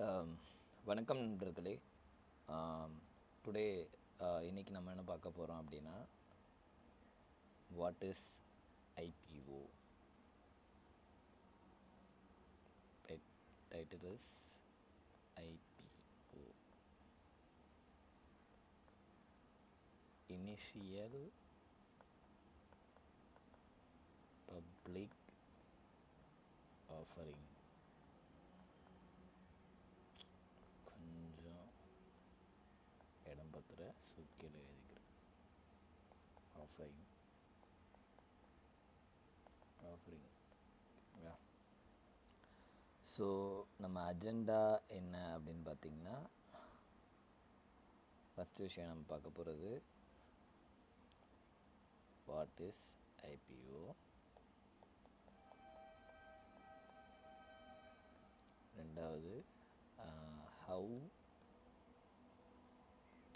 ஆம், வணக்கம் நண்பர்களே. டுடே இன்னைக்கு நம்ம என்ன பார்க்க போகிறோம் அப்படின்னா, what is IPO? Title is IPO, initial public offering. கொஞ்சம் இடம் பத்திர சுக்கியில் எழுதிக்கிறேன். ஆஃபரிங் ஸோ நம்ம அஜெண்டா என்ன அப்படின்னு பார்த்தீங்கன்னா, ஃபஸ்ட் விஷயம் நம்ம பார்க்க போகிறது வாட் இஸ் ஐபிஓ. ரெண்டாவது ஹவு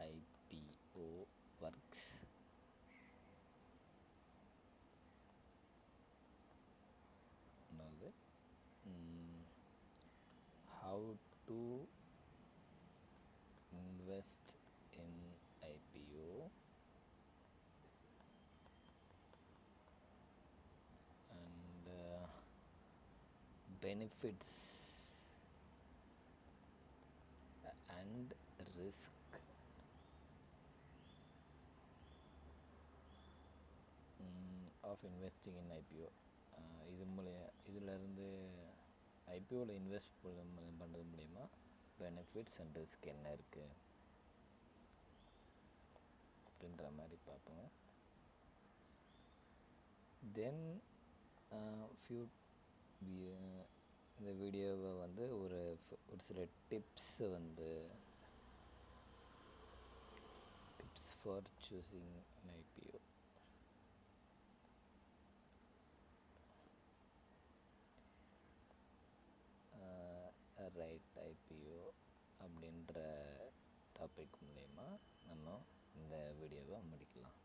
ஐபிஓ ஒர்க்ஸ். மூணாவது how to invest in IPO. And benefits and risk of investing in IPO. இதிலிருந்து ஐபிஓவில் இன்வெஸ்ட் பண்ணுறது மூலிமா பெனிஃபிட்ஸ் அண்ட் ரிஸ்க் என்ன இருக்குது அப்படின்ற மாதிரி பார்ப்போம். தென் இந்த வீடியோவை வந்து ஒரு சில tips for choosing an IPO. Right IPO அப்படின்ற டாபிக் மூலயமா நம்ம இந்த வீடியோவை முடிக்கலாம்.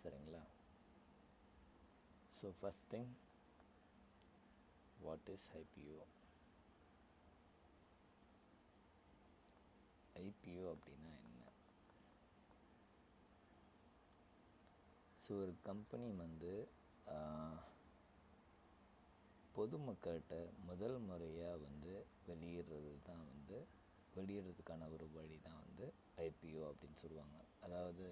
சரிங்களா? So first thing, what is IPO? IPO அப்படின்னா என்ன? ஸோ ஒரு கம்பெனி பொதுமக்கள்கிட்ட முதல் முறையாக வெளியிடுறதுக்கான ஒரு வழி தான் ஐபிஓ அப்படின்னு சொல்லுவாங்க. அதாவது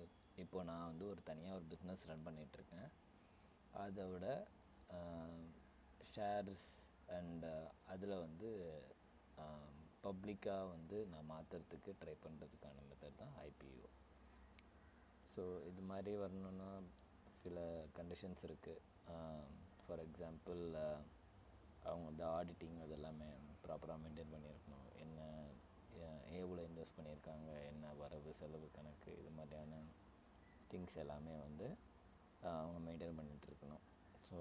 இப்போ நான் ஒரு தனியாக ஒரு பிஸ்னஸ் ரன் பண்ணிகிட்ருக்கேன். அதோட ஷேர்ஸ் அண்ட் அதில் பப்ளிக்காக நான் மாற்றுறதுக்கு ட்ரை பண்ணுறதுக்கான மெத்தட் தான் ஐபிஓ. ஸோ இது மாதிரி வரணுன்னா சில கண்டிஷன்ஸ் இருக்குது. ஃபார் எக்ஸாம்பிள், அவங்க ஆடிட்டிங் அது எல்லாமே ப்ராப்பராக மெயின்டைன் பண்ணியிருக்கணும். என்ன எவ்வளோ இன்வெஸ்ட் பண்ணியிருக்காங்க, என்ன வரவு செலவு கணக்கு, இது மாதிரியான திங்ஸ் எல்லாமே அவங்க மெயின்டைன் பண்ணிகிட்டு இருக்கணும். So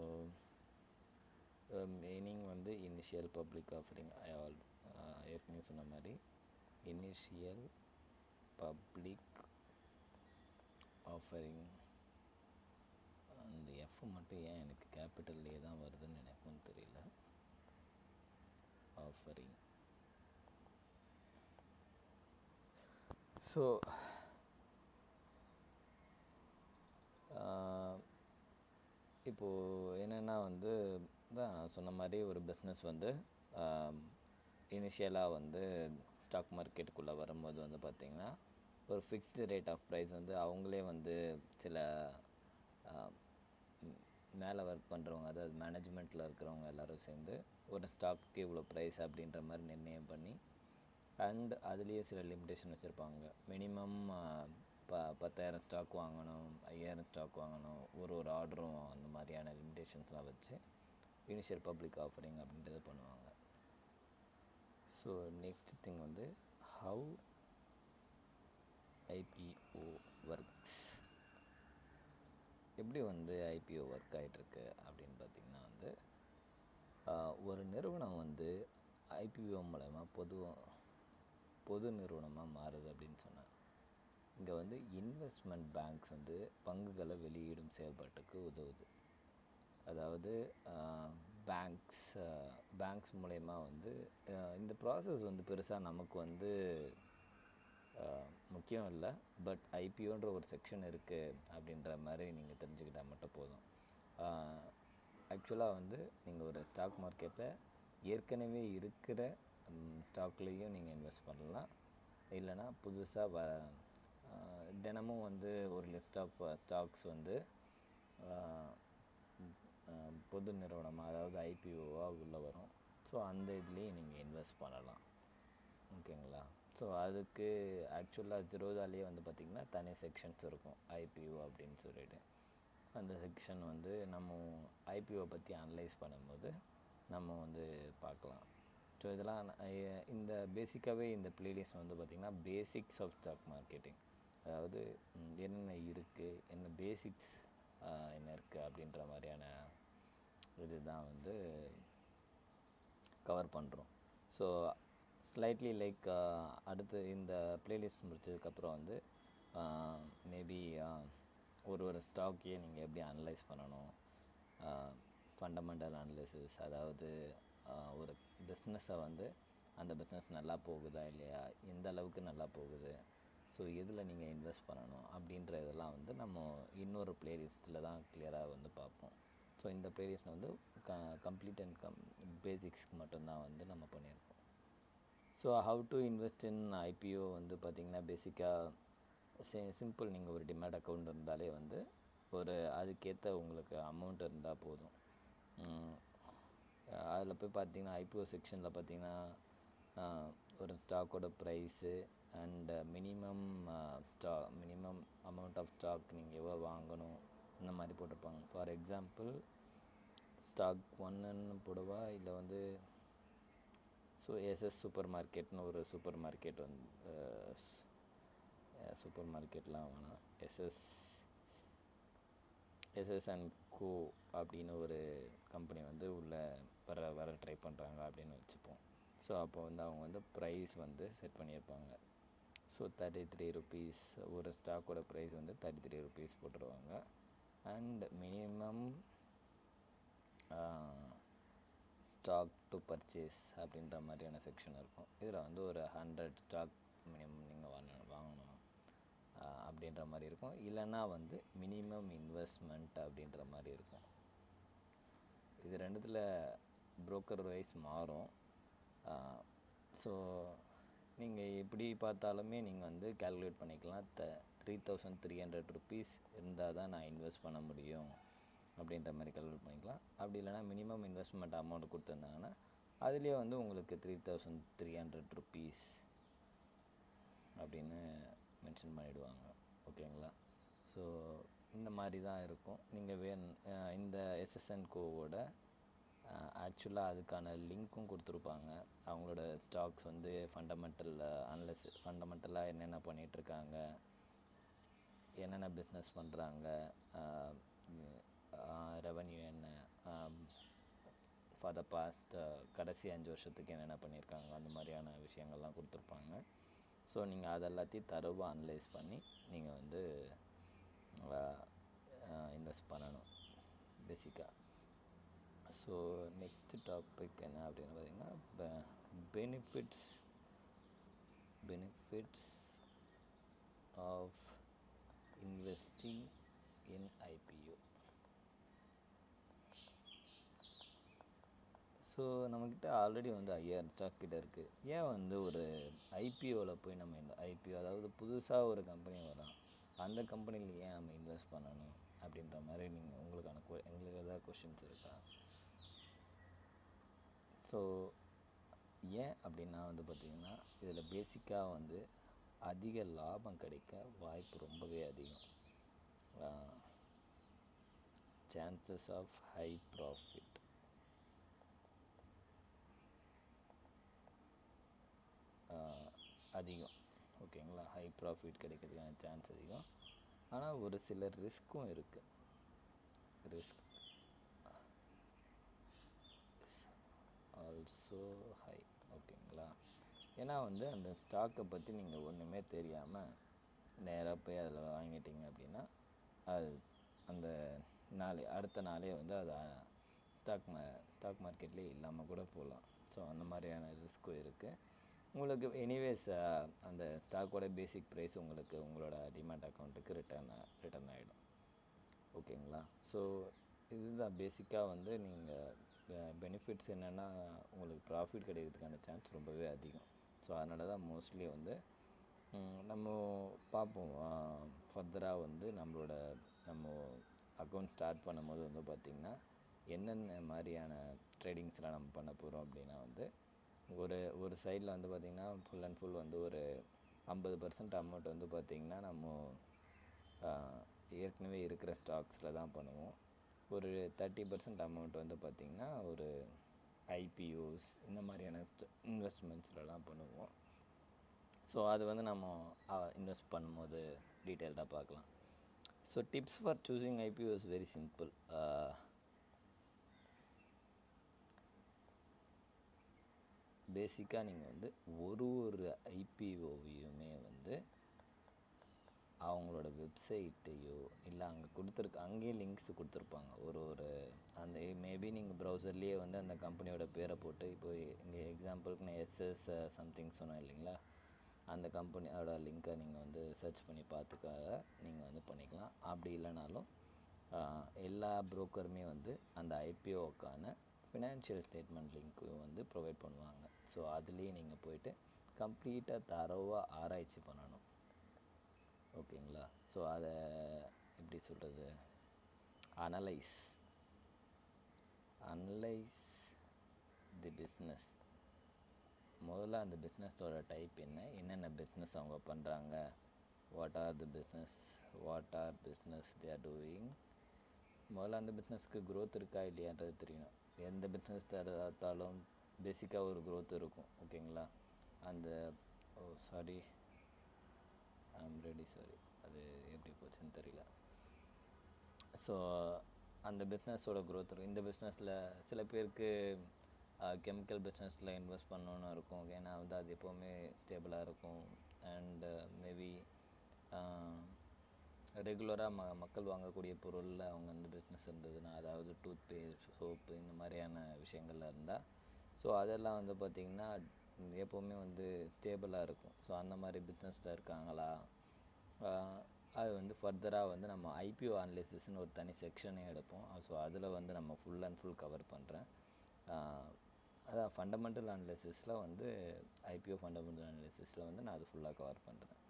meaning initial public offering. ஏற்கனவே சொன்ன மாதிரி இனிஷியல் பப்ளிக் ஆஃபரிங். அந்த எஃப் மட்டும் ஏன் எனக்கு கேபிட்டல்லே தான் வருதுன்னு எனக்கும் தெரியல. ஆஃபரிங். ஸோ இப்போது என்னென்னா தான் சொன்ன மாதிரி ஒரு பிஸ்னஸ் இனிஷியலாக ஸ்டாக் மார்க்கெட்டுக்குள்ளே வரும்போது பார்த்திங்கன்னா ஒரு ஃபிக்ஸ்டு ரேட் ஆஃப் ப்ரைஸ் அவங்களே சில மேலே ஒர்க் பண்ணுறவங்க, அதாவது மேனேஜ்மெண்ட்டில் இருக்கிறவங்க எல்லோரும் சேர்ந்து ஒரு ஸ்டாக்கு இவ்வளோ ப்ரைஸ் அப்படின்ற மாதிரி நிர்ணயம் பண்ணி, அண்ட் அதுலேயே சில லிமிடேஷன் வச்சுருப்பாங்க. மினிமம் 10,000 ஸ்டாக் வாங்கணும், 5,000 ஸ்டாக் வாங்கணும், ஒரு ஆர்டரும் அந்த மாதிரியான லிமிடேஷன்ஸ்லாம் வச்சு இனிஷியல் பப்ளிக் ஆஃபரிங் அப்படின்றத பண்ணுவாங்க. So next thing how IPO works. எப்படி ஐபிஓ ஒர்க் ஆகிட்டுருக்கு அப்படின்னு பார்த்திங்கன்னா, ஒரு நிறுவனம் ஐபிஓ மூலமா பொது நிறுவனமாக மாறுது அப்படின்னு சொன்னாங்க. இங்கே இன்வெஸ்ட்மெண்ட் பேங்க்ஸ் பங்குகளை வெளியிடும் செயல்பாட்டுக்கு உதவுது. அதாவது பேங்க்ஸ் மூலயமா வந்து இந்த ப்ராசஸ் வந்து பெருசாக நமக்கு வந்து முக்கியம் இல்லை. பட் ஐபிஓன்ற ஒரு செக்ஷன் இருக்குது அப்படின்ற மாதிரி நீங்கள் தெரிஞ்சுக்கிட்டால் மட்டும் போதும். ஆக்சுவலாக வந்து நீங்கள் ஒரு ஸ்டாக் மார்க்கெட்டில் ஏற்கனவே இருக்கிற ஸ்டாக்லேயும் நீங்கள் இன்வெஸ்ட் பண்ணலாம். இல்லைனா புதுசாக தினமும் வந்து ஒரு லிஸ்ட் ஆஃப் ஸ்டாக்ஸ் வந்து பொது நிறுவனமாக அதாவது ஐபிஓவாக உள்ளே வரும். ஸோ அந்த இதுலேயும் நீங்கள் இன்வெஸ்ட் பண்ணலாம். ஓகேங்களா? ஸோ அதுக்கு ஆக்சுவலாக ஜிரோதாலேயே வந்து பார்த்திங்கன்னா தனி செக்ஷன்ஸ் இருக்கும் ஐபிஓ அப்படின்னு சொல்லிட்டு. அந்த செக்ஷன் வந்து நம்ம ஐபிஓ பற்றி அனலைஸ் பண்ணும்போது நம்ம வந்து பார்க்கலாம். ஸோ இதெல்லாம் இந்த பேசிக்காகவே இந்த ப்ளேலிஸ்ட் வந்து பார்த்திங்கன்னா பேசிக்ஸ் ஆஃப் ஸ்டாக் மார்க்கெட்டிங், அதாவது என்னென்ன இருக்குது, என்ன பேசிக்ஸ் என்ன இருக்குது அப்படின்ற மாதிரியான இது தான் வந்து கவர் பண்ணுறோம். ஸோ ஸ்லைட்லி லைக் அடுத்து இந்த ப்ளேலிஸ்ட் முடிச்சதுக்கப்புறம் வந்து மேபி ஒரு ஸ்டாக்கையே நீங்கள் எப்படி அனலைஸ் பண்ணணும், ஃபண்டமெண்டல் அனலிசிஸ், அதாவது ஒரு பிஸ்னஸை வந்து அந்த பிஸ்னஸ் நல்லா போகுதா இல்லையா, எந்த அளவுக்கு நல்லா போகுது, ஸோ எதில் நீங்கள் இன்வெஸ்ட் பண்ணணும் அப்படின்ற இதெல்லாம் வந்து நம்ம இன்னொரு ப்ளேலிஸ்ட்டில் தான் கிளியராக வந்து பார்ப்போம். ஸோ இந்த ப்ளேலிஸ்ட்டில் வந்து கம்ப்ளீட் அண்ட் பேசிக்ஸ்க்கு மட்டும்தான் வந்து நம்ம பண்ணியிருக்கோம். So how to invest in IPO வந்து பார்த்திங்கன்னா பேசிக்காக சிம்பிள். நீங்கள் ஒரு டிமேட் அக்கௌண்ட் இருந்தாலே வந்து ஒரு அதுக்கேற்ற உங்களுக்கு அமௌண்ட் இருந்தால் போதும். அதில் போய் பார்த்தீங்கன்னா ஐபிஓ செக்ஷனில் பார்த்தீங்கன்னா ஒரு ஸ்டாக்கோட price and minimum amount of stock நீங்கள் எவ்வளோ வாங்கணும் இந்த மாதிரி போட்டிருப்பாங்க. ஃபார் எக்ஸாம்பிள் ஸ்டாக் 1ன்னு போடுவா, இல்லை வந்து ஸோ எஸ்எஸ் சூப்பர் மார்க்கெட்னு ஒரு சூப்பர் மார்க்கெட் வந்து சூப்பர் மார்க்கெட்லாம் வேணாம், எஸ்எஸ் அண்ட் கோ அப்படின்னு ஒரு கம்பெனி வந்து உள்ளே வர ட்ரை பண்ணுறாங்க அப்படின்னு வச்சுப்போம். ஸோ அப்போ வந்து அவங்க வந்து ப்ரைஸ் வந்து செட் பண்ணியிருப்பாங்க. ஸோ 33 rupees ஒரு ஸ்டாக்கோட ப்ரைஸ் வந்து 33 rupees போட்டுருவாங்க. And minimum stock to purchase அப்படின்ற மாதிரியான செக்ஷன் இருக்கும். இதில் வந்து ஒரு 100 ஸ்டாக் மினிமம் நீங்கள் வாங்கணும் அப்படின்ற மாதிரி இருக்கும். இல்லைன்னா வந்து மினிமம் இன்வெஸ்ட்மெண்ட் அப்படின்ற மாதிரி இருக்கும். இது ரெண்டுத்தில் புரோக்கர் வைஸ் மாறும். ஸோ நீங்கள் எப்படி பார்த்தாலுமே நீங்கள் வந்து கால்குலேட் பண்ணிக்கலாம். 3300 rupees இருந்தால் தான் நான் இன்வெஸ்ட் பண்ண முடியும் அப்படின்ற மாதிரி கால்குலேட் பண்ணிக்கலாம். அப்படி இல்லைனா மினிமம் இன்வெஸ்ட்மெண்ட் அமௌண்ட் கொடுத்துருந்தாங்கன்னா அதுலேயே வந்து உங்களுக்கு 3300 rupees அப்படின்னு மென்ஷன் பண்ணிவிடுவாங்க. ஓகேங்களா? ஸோ இந்த மாதிரி தான் இருக்கும். நீங்கள் இந்த எஸ்எஸ்என் கோவோட ஆக்சுவலாக அதுக்கான லிங்க்கும் கொடுத்துருப்பாங்க. அவங்களோட ஸ்டாக்ஸ் வந்து ஃபண்டமெண்டலாக என்னென்ன பண்ணிகிட்ருக்காங்க, என்னென்ன பிஸ்னஸ் பண்ணுறாங்க, ரெவன்யூ என்ன, ஃபார் த பாஸ்ட் கடைசி 5 வருஷத்துக்கு என்னென்ன பண்ணியிருக்காங்க, அந்த மாதிரியான விஷயங்கள்லாம் கொடுத்துருப்பாங்க. ஸோ நீங்கள் அதெல்லாத்தையும் தரவாக அனலைஸ் பண்ணி நீங்கள் வந்து இன்வெஸ்ட் பண்ணணும் பேசிக்காக. ஸோ நெக்ஸ்ட் டாபிக் என்ன அப்படின்னு பார்த்தீங்கன்னா benefits of investing in IPO. So நம்மக்கிட்ட ஆல்ரெடி வந்து 5000 ஸ்டாக் கிட்ட இருக்குது. ஏன் வந்து ஒரு ஐபிஓவில் போய் நம்ம ஐபிஓ அதாவது புதுசாக ஒரு கம்பெனி வரும், அந்த கம்பெனியில் ஏன் நம்ம இன்வெஸ்ட் பண்ணணும் அப்படின்ற மாதிரி நீங்கள் எங்களுக்கு ஏதாவது கொஷின்ஸ் இருக்கா? ஸோ ஏன் அப்படின்னா வந்து பார்த்திங்கன்னா இதில் பேசிக்காக வந்து அதிக லாபம் கிடைக்க வாய்ப்பு ரொம்பவே அதிகம். சான்சஸ் ஆஃப் ஹை ப்ராஃபிட் அதிகம். ஓகேங்களா? ஹை ப்ராஃபிட் கிடைக்கிறதுக்கான சான்ஸ் அதிகம். ஆனால் ஒரு சில ரிஸ்க்கும் இருக்குது. Risk also high. ஓகேங்களா? ஏன்னா வந்து அந்த ஸ்டாக்கை பற்றி நீங்கள் ஒன்றுமே தெரியாமல் நேராக போய் அதில் வாங்கிட்டீங்க அப்படின்னா அது அந்த அடுத்த நாளே வந்து அது ஸ்டாக் மார்க்கெட்லேயே இல்லாமல் கூட போகலாம். ஸோ அந்த மாதிரியான ரிஸ்க்கும் இருக்குது. உங்களுக்கு எனிவேஸ் அந்த ஸ்டாக்கோட பேசிக் ப்ரைஸ் உங்களுக்கு உங்களோட டிமேட் அக்கௌண்ட்டுக்கு ரிட்டர்ன் ஆகிடும். ஓகேங்களா? ஸோ இதுதான் பேசிக்காக வந்து நீங்கள் பெனிஃபிட்ஸ் என்னென்னா உங்களுக்கு ப்ராஃபிட் கிடைக்கிறதுக்கான சான்ஸ் ரொம்பவே அதிகம். ஸோ அதனால தான் மோஸ்ட்லி வந்து நம்ம பார்ப்போம் ஃபர்தராக வந்து நம்ம அக்கௌண்ட் ஸ்டார்ட் பண்ணும்போது வந்து பார்த்திங்கன்னா என்னென்ன மாதிரியான ட்ரேடிங்ஸ்லாம் நம்ம பண்ண போகிறோம் அப்படின்னா வந்து ஒரு சைடில் வந்து பார்த்திங்கன்னா ஃபுல் அண்ட் ஃபுல் வந்து ஒரு 50% அமௌண்ட் வந்து பார்த்திங்கன்னா நம்ம ஏற்கனவே இருக்கிற ஸ்டாக்ஸில் தான் பண்ணுவோம். ஒரு 30% அமௌண்ட் வந்து பார்த்திங்கன்னா ஒரு ஐபிஓஸ் இந்த மாதிரியான இன்வெஸ்ட்மெண்ட்ஸ்லலாம் பண்ணுவோம். ஸோ அது வந்து நம்ம இன்வெஸ்ட் பண்ணும்போது டீட்டெயில்டாக பார்க்கலாம். So tips for choosing IPO is very simple. பேசிக்காக நீங்கள் வந்து ஒரு ஐபிஓவையுமே வந்து அவங்களோட வெப்சைட்டையோ இல்லை அங்கேயே லிங்க்ஸ் கொடுத்துருப்பாங்க. ஒரு அந்த மேபி நீங்கள் ப்ரௌசர்லேயே வந்து அந்த கம்பெனியோட பேரை போட்டு, இப்போ இங்கே எக்ஸாம்பிளுக்கு நான் எஸ்எஸ் சம்திங் சொன்னேன் இல்லைங்களா, அந்த கம்பெனியோட லிங்க்கை நீங்கள் வந்து சர்ச் பண்ணி பார்த்துக்காக நீங்கள் வந்து பண்ணிக்கலாம். அப்படி இல்லைனாலும் எல்லா ப்ரோக்கருமே வந்து அந்த ஐபிஓக்கான ஃபினான்ஷியல் ஸ்டேட்மெண்ட் லிங்க்கும் வந்து ப்ரொவைட் பண்ணுவாங்க. ஸோ அதுலேயே நீங்கள் போய்ட்டு கம்ப்ளீட்டாக தரோவாக ஆராய்ச்சி பண்ணணும். ஓகேங்களா? ஸோ அதை எப்படி சொல்கிறது, அனலைஸ் தி பிஸ்னஸ். முதல்ல அந்த பிஸ்னஸோட டைப் என்னென்ன பிஸ்னஸ் அவங்க பண்ணுறாங்க, what are business they are doing. முதல்ல அந்த பிஸ்னஸ்க்கு க்ரோத் இருக்கா இல்லையான்றது தெரியணும். எந்த பிஸ்னஸ் எடுத்தாலும் பேசிக்காக ஒரு க்ரோத் இருக்கும். ஓகேங்களா? அந்த சாரி அது எப்படி போச்சுன்னு தெரியல. ஸோ அந்த பிஸ்னஸோட க்ரோத் இருக்கும். இந்த பிஸ்னஸில் சில பேருக்கு கெமிக்கல் பிஸ்னஸில் இன்வெஸ்ட் பண்ணணுன்னு இருக்கும். ஏன்னா வந்து அது எப்போவுமே ஸ்டேபிளாக இருக்கும். அண்டு மேபி ரெகுலராக மக்கள் வாங்கக்கூடிய பொருளில் அவங்க வந்து பிஸ்னஸ் இருந்ததுன்னா, அதாவது டூத் பேஸ்ட், சோப்பு இந்த மாதிரியான விஷயங்கள்ல இருந்தால், ஸோ அதெல்லாம் வந்து பார்த்திங்கன்னா எப்போவுமே வந்து ஸ்டேபிளாக இருக்கும். ஸோ அந்த மாதிரி பிஸ்னஸில் இருக்காங்களா, அது வந்து ஃபர்தராக வந்து நம்ம ஐபிஓ அனலிசிஸ்ன்னு ஒரு தனி செக்ஷனே எடுப்போம். ஸோ அதில் வந்து நம்ம ஃபுல் அண்ட் ஃபுல் கவர் பண்ணுறேன். அதான் ஃபண்டமெண்டல் அனலிசிஸில் வந்து ஐபிஓ ஃபண்டமெண்டல் அனலிசிஸில் வந்து நான் அது ஃபுல்லாக கவர் பண்ணுறேன்.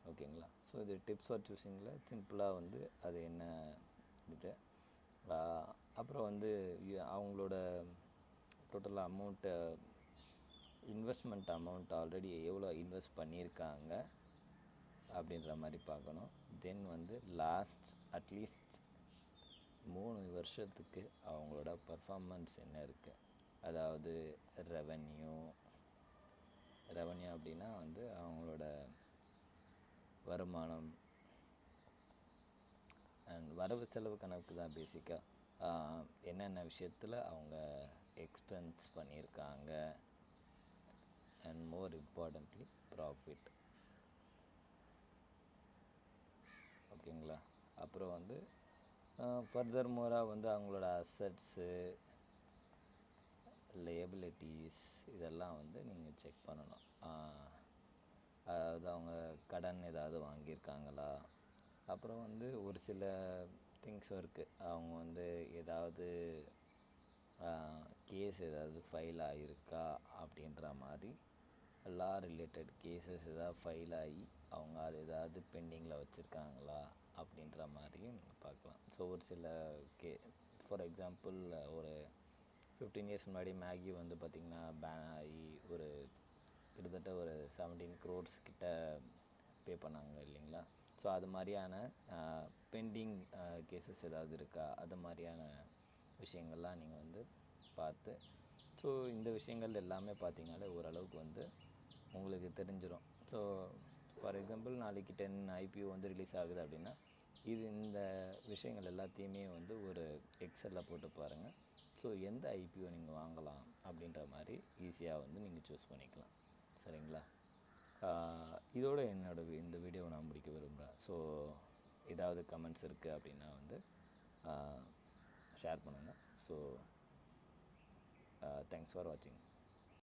ஓகேங்களா? ஸோ இது டிப்ஸ் ஃபார் சூஸிங்கில் சிம்பிளாக வந்து அது என்ன இது. அப்புறம் வந்து அவங்களோட total amount, investment amount already எவ்வளோ இன்வெஸ்ட் பண்ணியிருக்காங்க அப்படின்ற மாதிரி பார்க்கணும். தென் வந்து அட்லீஸ்ட் 3 வருஷத்துக்கு அவங்களோட பர்ஃபார்மன்ஸ் என்ன இருக்குது, அதாவது ரெவன்யூ அப்படின்னா வந்து அவங்களோட வருமானம் அண்ட் வரவு செலவு கணக்கு தான் பேசிக்காக. என்னென்ன விஷயத்தில் அவங்க எக்ஸ்பென்ஸ் பண்ணியிருக்காங்க, அண்ட் மோர் இம்பார்ட்டன்ட்லி ப்ராஃபிட். ஓகேங்களா? அப்புறம் வந்து ஃபர்தர் மோராக வந்து அவங்களோட அசட்ஸு, லையபிலிட்டிஸ் இதெல்லாம் வந்து நீங்கள் செக் பண்ணணும். அதாவது அவங்க கடன் ஏதாவது வாங்கியிருக்காங்களா. அப்புறம் வந்து ஒரு சில திங்ஸும் இருக்குது. அவங்க வந்து ஏதாவது கேஸ் ஏதாவது ஃபைல் ஆகியிருக்கா அப்படின்ற மாதிரி, லா ரிலேட்டட் கேஸஸ் ஏதாவது ஃபைல் ஆகி அவங்க அது ஏதாவது பெண்டிங்கில் வச்சுருக்காங்களா அப்படின்ற மாதிரியும் பார்க்கலாம். ஸோ ஒரு சில ஃபார் எக்ஸாம்பிள் ஒரு 15 இயர்ஸ் முன்னாடி மேகி வந்து பார்த்திங்கன்னா பேன் ஆகி கிட்டத்தட்ட ஒரு 17 crores கிட்ட பே பண்ணாங்க இல்லைங்களா. ஸோ அது மாதிரியான பெண்டிங் கேசஸ் ஏதாவது இருக்கா, அது மாதிரியான விஷயங்கள்லாம் நீங்கள் வந்து பார்த்து, ஸோ இந்த விஷயங்கள் எல்லாமே பார்த்திங்கனாலே ஓரளவுக்கு வந்து உங்களுக்கு தெரிஞ்சிடும். ஸோ ஃபார் எக்ஸாம்பிள் நாளைக்கு 10 ஐபிஓ வந்து ரிலீஸ் ஆகுது அப்படின்னா, இந்த விஷயங்கள் எல்லாத்தையுமே வந்து ஒரு எக்ஸலில் போட்டு பாருங்கள். ஸோ எந்த ஐபிஓ நீங்கள் வாங்கலாம் அப்படின்ற மாதிரி ஈஸியாக வந்து நீங்கள் சூஸ் பண்ணிக்கலாம். சரிங்களா? இதோட இந்த வீடியோவை நான் முடிக்க விரும்புகிறேன். ஸோ ஏதாவது கமெண்ட்ஸ் இருக்குது அப்படின்னா வந்து ஷேர் பண்ணுங்கள். ஸோ தேங்க்ஸ் ஃபார் வாட்சிங்.